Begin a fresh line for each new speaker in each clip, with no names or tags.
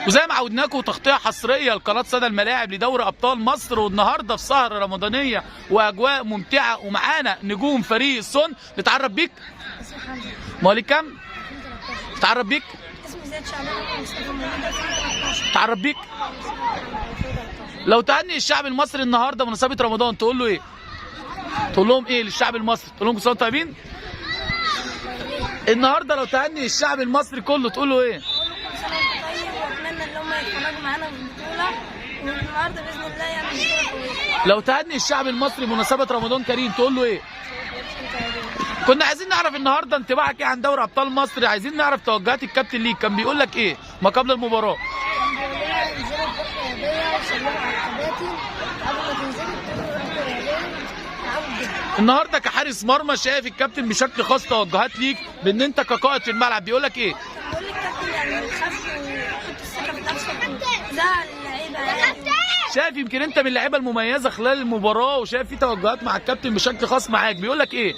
وزي ما عودناكم تغطيه حصريه لقناه صدى الملاعب لدوري ابطال مصر، والنهارده في سهره رمضانيه واجواء ممتعه، ومعانا نجوم فريق الصن. نتعرف بيك؟
اسمي حمزة.
مواليد كام؟
2013.
نتعرف بيك؟
اسمي زياد شعبان مصطفى مولود 2013.
نتعرف بيك؟
2013.
لو تهني الشعب المصري النهارده بمناسبه رمضان تقول له ايه؟ تقول لهم ايه للشعب المصري؟ تقول لهم كل سنه وانتم طيبين؟ النهارده لو تهني الشعب المصري كله تقول له ايه؟
اقول لكم كل سنه وانتم طيب، واتمنى ان هم يتفرجوا معانا في البطوله، والنهارده باذن الله يعني بطوله كويسه.
لو تهني الشعب المصري بمناسبه رمضان كريم تقول له ايه؟ كنا عايزين نعرف النهارده انطباعك ايه عن دوري ابطال مصر، عايزين نعرف توجهات الكابتن ليك، كان بيقول لك ايه ما قبل المباراه؟
كان بيقول لنا انزلوا البطوله الرياضيه وسلموا على الكباتن قبل ما تنزلوا البطوله الرياضيه العبوا الجد.
النهارده كحارس مرمى شايف الكابتن بشكل خاص توجهات ليك بان انت كقائد في الملعب بيقول لك ايه؟
بقول للكابتن يعني ما تخافش وحط الثقه في نفسك وزعل اللعيبه يعني.
شايف يمكن انت من اللعيبه المميزه خلال المباراه، وشايف في توجهات مع الكابتن بشكل خاص معاك، بيقول لك ايه؟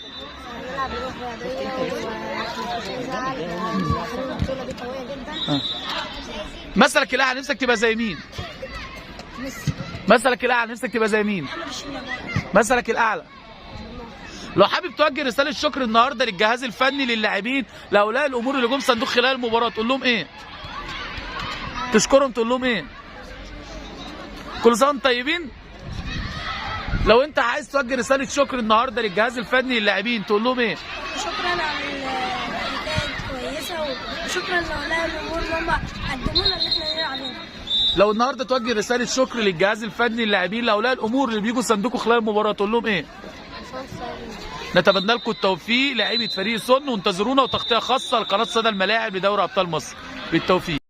نلعب بروح رياضيه ومش هنزعل، البطوله دي قويه جدا.
مثلك الاعلى نفسك تبقى زي مين؟
ميسي.
مثلك الاعلى نفسك تبقى زي مين؟
محمد الشناوي.
مثلك الاعلى. لو حابب توجه رساله شكر النهارده للجهاز الفني للاعبين لاولياء الامور اللي جم صندوق خلال المباراه تقول لهم ايه؟ تشكرهم تقول لهم ايه؟ كل سنه وانتم طيبين. لو انت عايز توجه رساله شكر النهارده للجهاز الفني للاعبين تقول لهم ايه؟
شكرا على النتائج كويسه، وشكرا لاولياء الامور اللي هم قدموا لنا اللي احنا نلعب هنا.
لو النهارده توجه رساله شكر للجهاز الفني للاعبين لاولياء الامور اللي بيجوا صندوقه خلال المباراه تقول لهم ايه؟ نتمنى لكم التوفيق لاعيبه فريق الصن، وانتظرونا وتغطيه خاصه لقناه صدى الملاعب لدوري ابطال مصر. بالتوفيق.